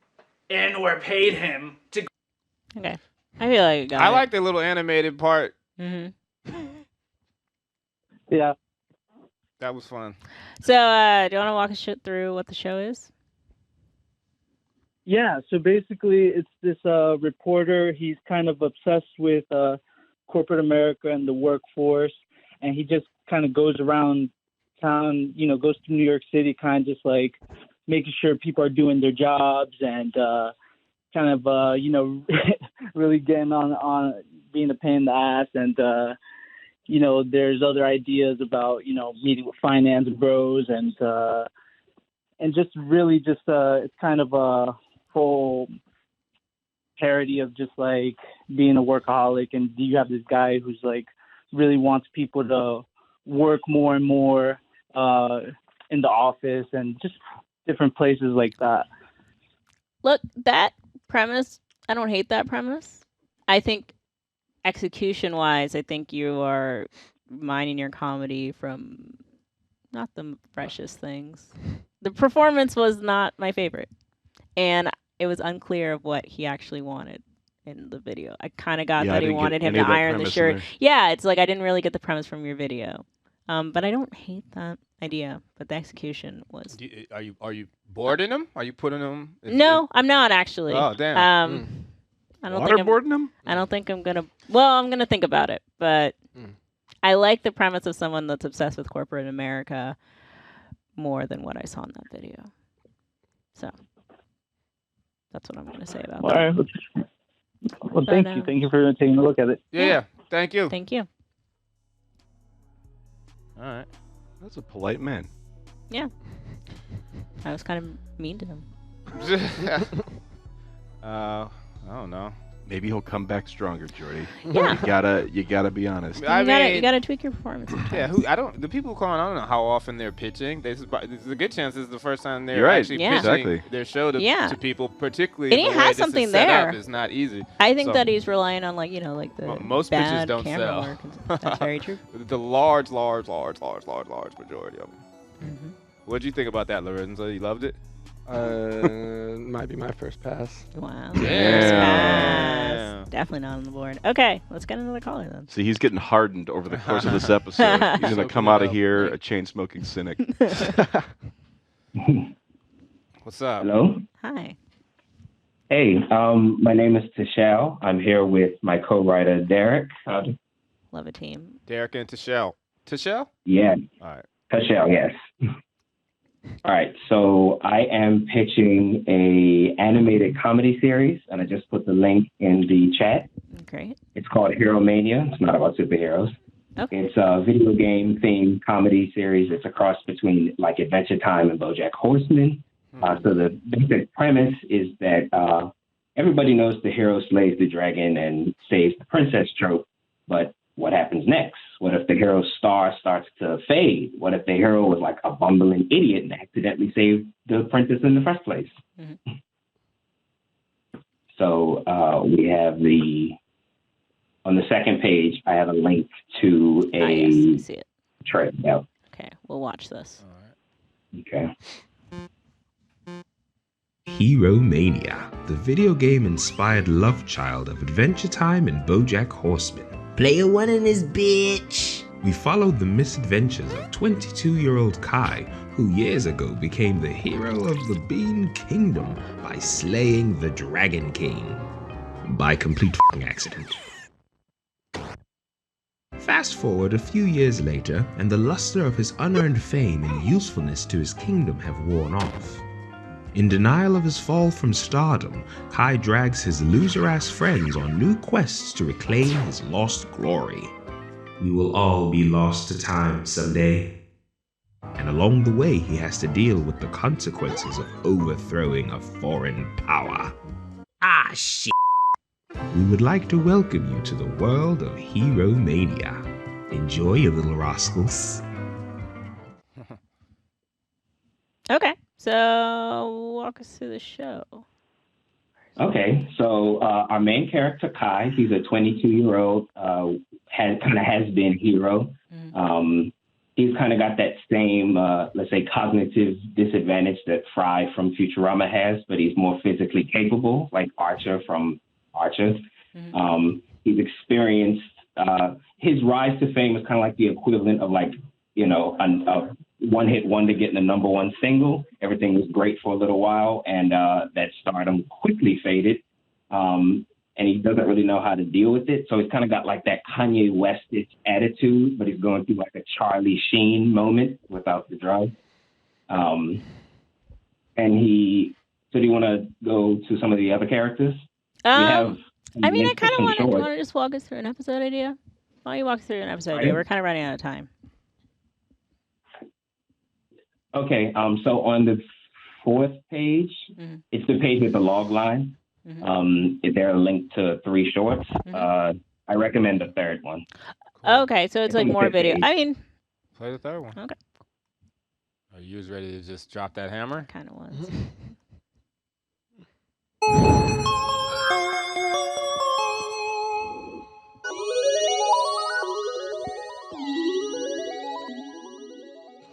and or paid him to. Okay, I feel like I like the little animated part. Mm-hmm. Yeah. That was fun. So, do you want to walk us through what the show is? Yeah, so basically it's this reporter. He's kind of obsessed with corporate America and the workforce, and he just kind of goes around town, goes to New York City, kind of just like making sure people are doing their jobs and kind of, really getting on being a pain in the ass. And, there's other ideas about, meeting with finance bros and just really just it's kind of a whole parody of just like being a workaholic, and you have this guy who's like really wants people to work more and more in the office and just different places like that. Look, that premise, I don't hate that premise. I think execution-wise, I think you are mining your comedy from not the freshest things. The performance was not my favorite. And it was unclear of what he actually wanted in the video. I kind of got that he wanted him to iron the shirt. Yeah, it's like I didn't really get the premise from your video. But I don't hate that idea. But the execution was... Are you boarding him? Are you putting him... No, I'm not actually. Oh, damn. I don't think Waterboarding him? I don't think I'm going to... Well, I'm going to think about it. But I like the premise of someone that's obsessed with corporate America more than what I saw in that video. So... That's what I'm going to say about that. All right. Well, thank you. Thank you for taking a look at it. Yeah. Thank you. Thank you. All right. That's a polite man. Yeah. I was kind of mean to him. I don't know. Maybe he'll come back stronger, Jordy. Yeah. You gotta be honest. You gotta tweak your performance. Yeah, the people calling, I don't know how often they're pitching. There's a good chance this is the first time they're actually pitching their show to people, particularly and he the way has this something is set there. up is not easy. I think that he's relying on the most bad pitches don't camera sell. work. That's very true. The large majority of them. Mm-hmm. What did you think about that, Lorenzo? You loved it? Might be my first pass. Wow. Yeah. Definitely not on the board. Okay, let's get another caller then. See, he's getting hardened over the course of this episode. He's gonna come out of here a chain-smoking cynic. What's up? Hello. Hi. Hey, my name is Tashelle. I'm here with my co-writer Derek. Love a team. Derek and Tashelle. Tashelle? Yeah. All right. Tashelle, yes. All right, so I am pitching a animated comedy series, and I just put the link in the chat. Great. It's called Heromania. It's not about superheroes. Okay. It's a video game themed comedy series. It's a cross between like Adventure Time and BoJack Horseman. So the basic premise is that everybody knows the hero slays the dragon and saves the princess trope, but what happens next? What if the hero's star starts to fade? What if the hero was like a bumbling idiot and accidentally saved the princess in the first place? Mm-hmm. So we have on the second page, I have a link to I see it. trailer. Okay, we'll watch this. All right. Okay. Heromania, the video game-inspired love child of Adventure Time and BoJack Horseman. Player one in this bitch. We followed the misadventures of 22-year-old Kai, who years ago became the hero of the Bean Kingdom by slaying the Dragon King. By complete accident. Fast forward a few years later, and the luster of his unearned fame and usefulness to his kingdom have worn off. In denial of his fall from stardom, Kai drags his loser-ass friends on new quests to reclaim his lost glory. We will all be lost to time someday. And along the way, he has to deal with the consequences of overthrowing a foreign power. Ah, shit. We would like to welcome you to the world of Heromania. Enjoy, you little rascals. Okay. So, walk us through the show. Okay, so our main character, Kai, he's a 22-year-old, has been hero. Mm-hmm. He's kind of got that same, let's say, cognitive disadvantage that Fry from Futurama has, but he's more physically capable, like Archer from Archer. Mm-hmm. He's experienced, his rise to fame is kind of like the equivalent of like, a one-hit wonder getting the number one single. Everything was great for a little while, and that stardom quickly faded. And he doesn't really know how to deal with it. So he's kind of got like that Kanye West-ish attitude, but he's going through like a Charlie Sheen moment without the drug. And so do you want to go to some of the other characters? I kind of want to just walk us through an episode idea. Why don't you walk us through an episode idea? We're kind of running out of time. Okay, so on the fourth page, mm-hmm. It's the page with the log line. Mm-hmm. There are linked to 3 shorts. Mm-hmm. I recommend the third one. Okay, so it's like more video. I mean, play the third one. Okay. Are you ready to just drop that hammer? Kind of was.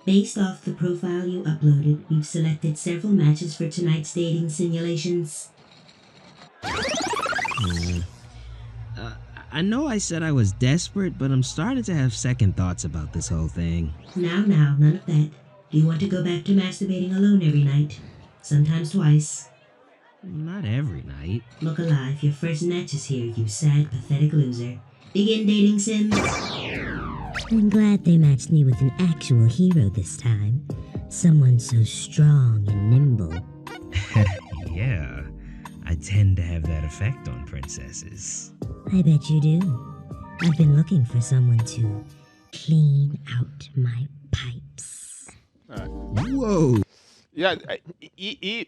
Based off the profile you uploaded, we've selected several matches for tonight's dating simulations. I know I said I was desperate, but I'm starting to have second thoughts about this whole thing. Now, none of that. Do you want to go back to masturbating alone every night? Sometimes twice. Not every night. Look alive, your first match is here, you sad, pathetic loser. Begin dating sims. I'm glad they matched me with an actual hero this time. Someone so strong and nimble. Yeah, I tend to have that effect on princesses. I bet you do. I've been looking for someone to clean out my pipes. Whoa! Yeah,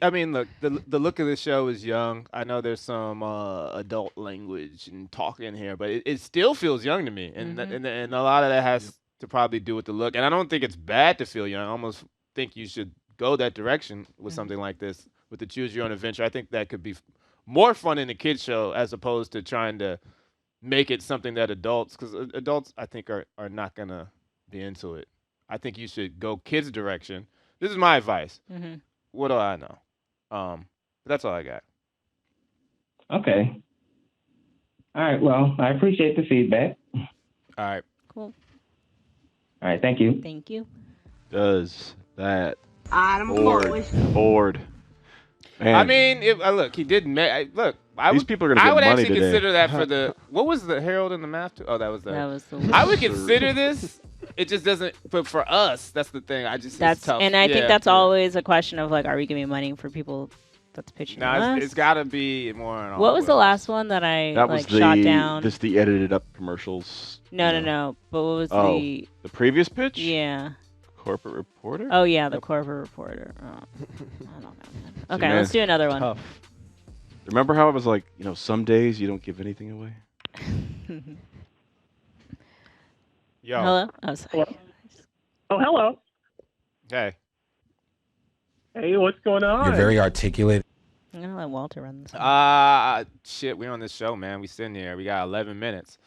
I mean, look, the look of the show is young. I know there's some adult language and talk in here, but it still feels young to me, and a lot of that has to probably do with the look. And I don't think it's bad to feel young. I almost think you should go that direction with something like this, with the choose your own adventure. I think that could be more fun in a kids show as opposed to trying to make it something that adults, because adults I think are not gonna be into it. I think you should go kids direction. This is my advice. What do I know? That's all I got. Okay. All right. Well, I appreciate the feedback. All right. Cool. All right. Thank you. Thank you. Does that I'm bored. Man. I mean, look, he did. Look, These people are gonna get I would money actually today. consider that for the. What was the Herald and the Math? Oh, that was the. That was the. I would consider this. It just doesn't. But for us, that's the thing. It's tough. And I think that's always a question of like, are we giving money for people that's pitching us? It's got to be more. What was the last one that I shot down? This the edited up commercials. No. But what was the previous pitch? Yeah. Corporate Reporter? Oh yeah, the Corporate Reporter. Oh, I don't know. Okay, let's do another one. Tough. Remember how it was like, some days you don't give anything away? Yo. Hello? Oh, sorry. Hello? Oh, hello. Hey. Hey, what's going on? You're very articulate. I'm going to let Walter run this. Shit, we're on this show, man. We sitting here. We got 11 minutes.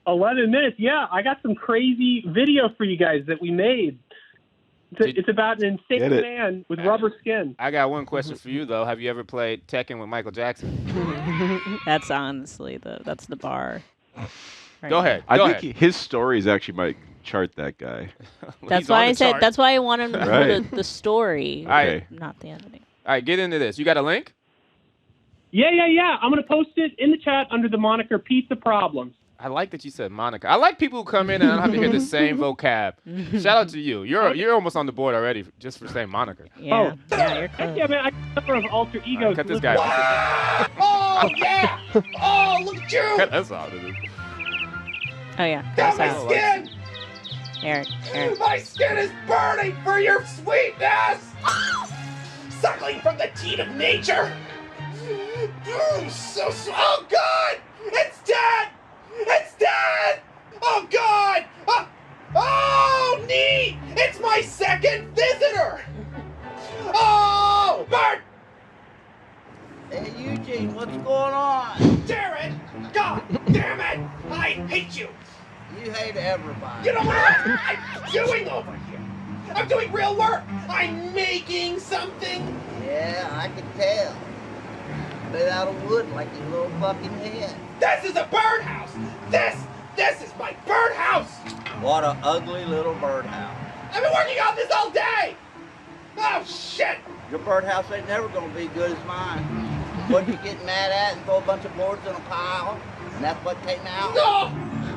11 minutes. Yeah, I got some crazy video for you guys that we made. It's about an insane man with rubber skin. I got one question for you, though. Have you ever played Tekken with Michael Jackson? That's honestly that's the bar. Right. Go ahead. I think his stories actually might chart that guy. That's why I said. That's why I want him to do the story, okay. Not the editing. All right, get into this. You got a link? Yeah. I'm going to post it in the chat under the moniker Pizza Problems. I like that you said Monica. I like people who come in and I don't have to hear the same vocab. Shout out to you. You're almost on the board already just for saying Monica. Yeah, you're close. Yeah, man, I got a number of alter egos. Right, cut this guy off. Oh, yeah! Oh, look at you! Cut that off. Oh, yeah. Got my skin! Eric. My skin is burning for your sweetness! Suckling from the teat of nature! Oh, God! It's dead! It's dead! Oh, God! Oh, neat! It's my second visitor! Oh, Bert! Hey, Eugene, what's going on? Jared! God damn it! I hate you! You hate everybody. You know what I'm doing over here? I'm doing real work! I'm making something! Yeah, I can tell. Made out of wood like your little fucking head. This is a birdhouse! This is my birdhouse! What an ugly little birdhouse. I've been working on this all day! Oh, shit! Your birdhouse ain't never gonna be good as mine. What you get mad at and throw a bunch of boards in a pile, and that's what came out? No!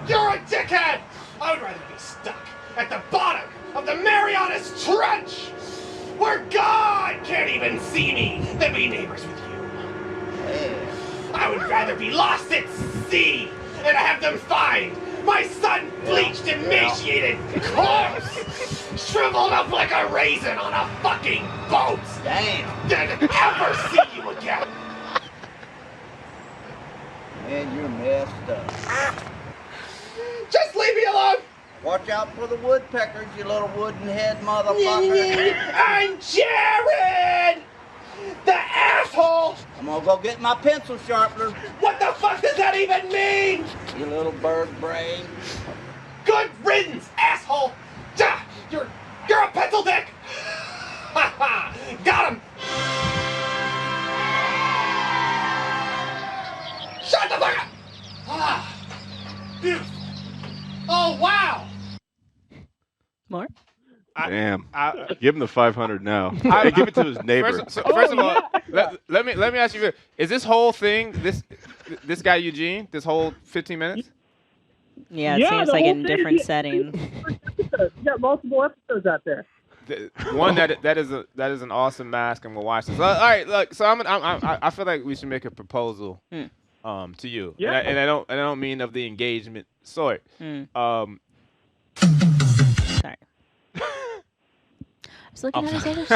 You're a dickhead! I would rather be stuck at the bottom of the Marianas Trench, where God can't even see me, than be neighbors with you. Yeah. I would rather be lost at sea and have them find my sun-bleached, emaciated corpse, shriveled up like a raisin on a fucking boat. Damn. Than ever see you again. Man, you're messed up. for the woodpeckers, you little wooden head motherfucker. I'm Jared! The asshole! I'm gonna go get my pencil sharpener. What the fuck does that even mean? You little bird brain. Good riddance, asshole! You're a pencil dick! Ha ha! Got him! Shut the fuck up! Ah. Oh, wow! More? Damn. Give him the 500 now. Hey, give it to his neighbor. First of all, let me ask you: is this whole thing this guy Eugene? This whole 15 minutes? Yeah, it seems like in different settings. You got multiple episodes out there. One that is an awesome mask. I'm gonna watch this. All right, look. So I feel like we should make a proposal to you. Yeah. And I don't mean of the engagement sort. Sorry. I was looking at his other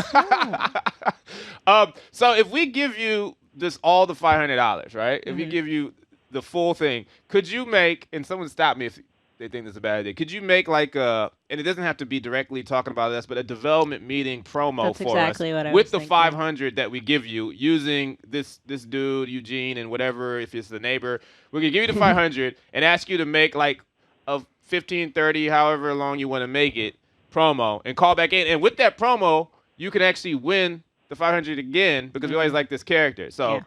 song. So if we give you all the $500, right? If we give you the full thing, could you make? And someone stop me if they think this is a bad idea. Could you make like and it doesn't have to be directly talking about us, but a development meeting promo That's for exactly us what I with was the thinking. 500 that we give you using this dude Eugene and whatever. If it's the neighbor, we can give you the 500 and ask you to make like a 15, 30, however long you want to make it promo and call back in. And with that promo, you can actually win the 500 again because we always like this character. So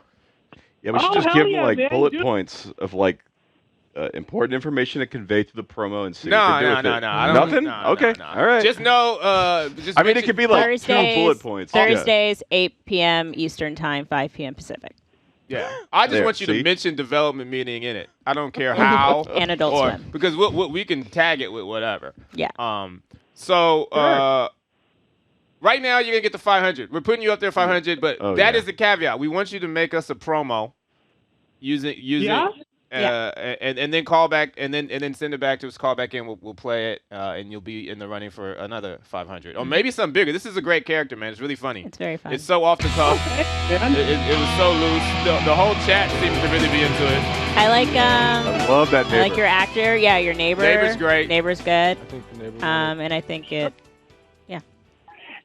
Yeah, we should just give him like man, bullet dude. points of like important information to convey through the promo and see No, what they do no, with no, it. no. I don't- Nothing? no, Okay. no. All right. Just know. Just I mean, it could be like two bullet points. Yeah. Thursdays, 8 p.m. Eastern Time, 5 p.m. Pacific. Yeah, I just There, want you see? to mention development meeting in it. I don't care how. And Adult or, Swim. because we can tag it with whatever. Yeah. So right now you're gonna get the 500. We're putting you up there 500, but that is the caveat. We want you to make us a promo using and then call back and then send it back to us. Call back in. We'll play it and you'll be in the running for another 500 or maybe something bigger. This is a great character, man. It's really funny. It's very fun. It's so off the cuff. It was so loose. The whole chat seems to really be into it. I like I love that neighbor. I like your actor. Yeah, your neighbor. Neighbor's great. Neighbor's good. I think the neighbor. And I think it.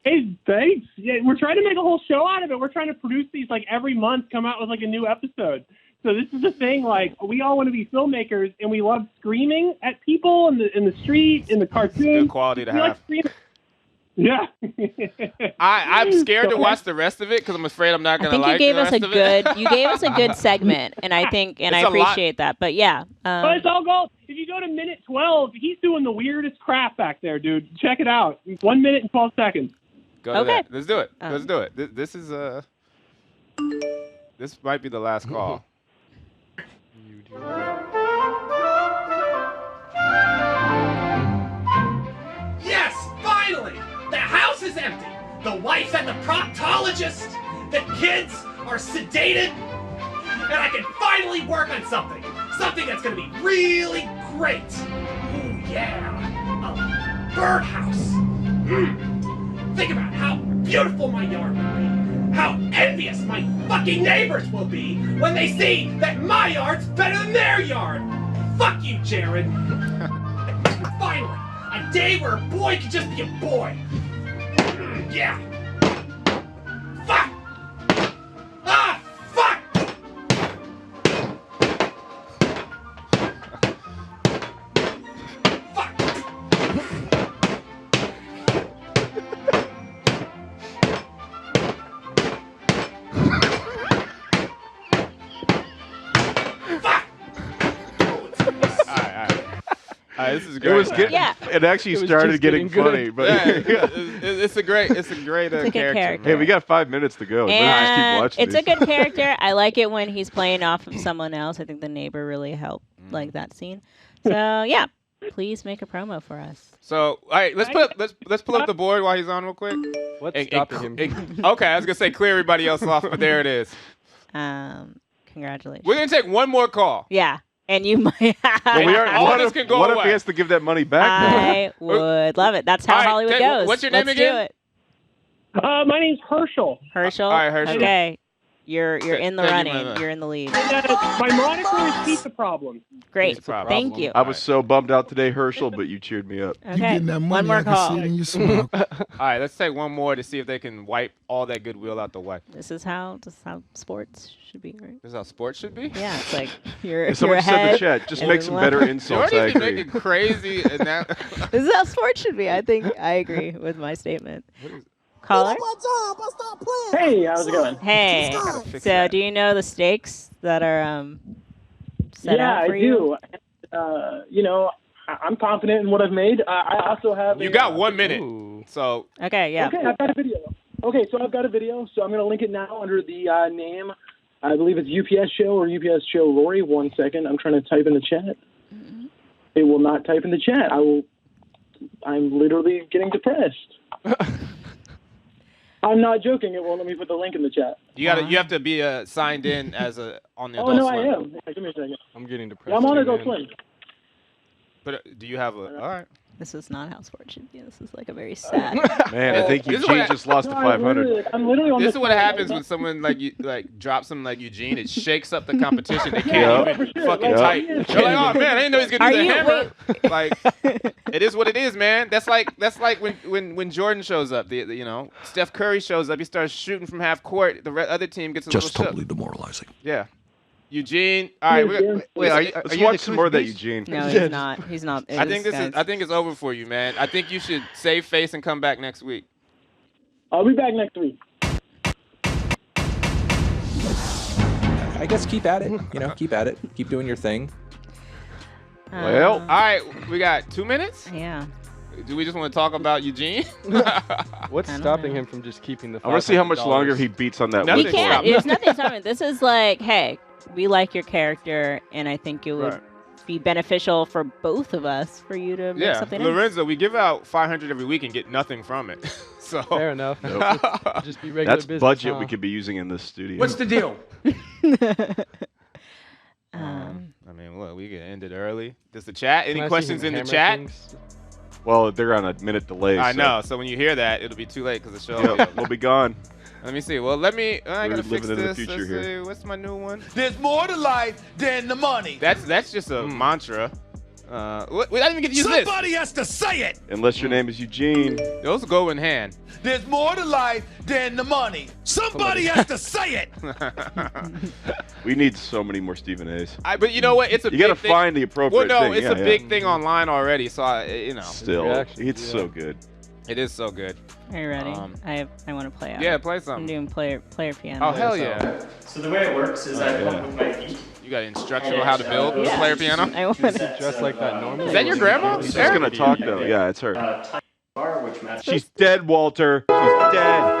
Hey, thanks. Yeah, we're trying to make a whole show out of it. We're trying to produce these like every month, come out with like a new episode. So this is the thing. Like we all want to be filmmakers, and we love screaming at people in the street, in the cartoons. Good quality to have. Yeah. I'm scared to watch the rest of it because I'm afraid I'm not I gonna think like you gave the us rest a of good. it. You gave us a good segment, and I think, and It's I a lot. appreciate that. But yeah. But it's all gold. If you go to minute 12, he's doing the weirdest crap back there, dude. Check it out. 1 minute and 12 seconds. Go to Okay. that. Let's do it. Let's do it. This is this might be the last call. Yes, finally! The house is empty. The wife and the proctologist. The kids are sedated. And I can finally work on something. Something that's gonna be really great. Ooh, yeah. A birdhouse. Think about how beautiful my yard will be. How envious my fucking neighbors will be when they see that my yard's better than their yard. Fuck you, Jared. Finally, a day where a boy can just be a boy. Yeah. Fuck. Ah, fuck. All right, this is great. It was getting, Yeah. It actually It was started just getting getting funny, good. but It's a great It's a good character. hey, we got 5 minutes to go. Let's just keep And watching it's these. a good character. I like it when he's playing off of someone else. I think the neighbor really helped like that scene. So yeah, please make a promo for us. So, all right, let's pull up the board while he's on real quick. What's stopping him? Okay, I was gonna say clear everybody else off, but there it is. Congratulations. We're gonna take one more call. Yeah, and you might. Well, we are, All what this if, can go what if away. he has to give that money back? I would love it. That's how All right, Hollywood Ted, goes. what's your name Let's again? Do it. My name's Herschel. Herschel. All right, Herschel. Okay. You're in the running. You're in the lead. My moniker is Pizza Problem. Great. Thank you. I was so bummed out today, Herschel, but you cheered me up. Okay. One more call. All right, let's take one more to see if they can wipe all that goodwill out the way. This is how sports should be, right? This is how sports should be? Yeah, it's like you're Someone said in ahead. the chat, just make some better insults. You're I already agree. making crazy. And that This is how sports should be. I think I agree with my statement. Caller? Hey, how's it going? Hey. So do you know the stakes that are set out for you? I do. I'm confident in what I've made. I also have. You got 1 minute. So. Okay, yeah. Okay, I've got a video. Okay, so I've got a video. So I'm going to link it now under the name. I believe it's UPS Show or UPS Show Rory. 1 second. I'm trying to type in the chat. It will not type in the chat. I'm literally getting depressed. I'm not joking. It won't let me put the link in the chat. You have to be signed in as on the Oh, Adult no, Swim. I am. Yeah, give me a second. I'm getting depressed. Yeah, I'm on too, Adult man. Swim. But do you have a? All right. This is not how sports should be. This is like a very sad. Man, I think This is Eugene what- just lost to 500. I'm literally on This the is what phone. happens when someone drops something like Eugene. It shakes up the competition. They Yeah. can't even fucking Yeah. type. They're like, oh man, I didn't know he was gonna do the hammer. Like, it is what it is, man. That's like when Jordan shows up. Steph Curry shows up. He starts shooting from half court. The other team gets a Just little totally shook. demoralizing. Yeah. Eugene. All right. Wait, are you Let's the watch some more of that exclusive Eugene. No, he's not. He's not. I think I think it's over for you, man. I think you should save face and come back next week. I'll be back next week. I guess keep at it. Keep at it. Keep doing your thing. Well, all right. We got 2 minutes. Yeah. Do we just want to talk about Eugene? What's stopping him from just keeping the? I want to see how much $500? longer he beats on that. He wood can't. floor. There's nothing stopping. This is like, hey, we like your character, and I think it would be beneficial for both of us for you to make something. Lorenzo, we give out 500 every week and get nothing from it. So fair enough. Nope. Just be regular That's business, budget huh? we could be using in this studio. What's the deal? I mean, look, we can end it early. Does the chat? Can I Any see questions him in the hammer chat? things? Well, they're on a minute delay. I so know. So when you hear that, it'll be too late because the show. Yep, we'll be gone. Let me see. Well, let me. I We're gotta fix living in the this. future Let's here. see. What's my new one? There's more to life than the money. That's just a mantra. We didn't even get to use this. Somebody has to say it. Unless your name is Eugene. Those go in hand. There's more to life than the money. Somebody has to say it. We need so many more Stephen A's. But you know what? It's a You big gotta thing. find the appropriate Well, no, thing. it's Yeah, a big yeah. thing online already. So Still, it's so good. It is so good. Are you ready? I want to play out. Yeah, play I'm something. doing player piano. Oh hell yeah! So the way it works is I pump with my feet. You got instructional how to build Yeah. player piano? I want to Dressed like that normally. Is that your grandma? She's just gonna talk though. Yeah, it's her. Bar, which matches. She's dead, Walter. She's dead.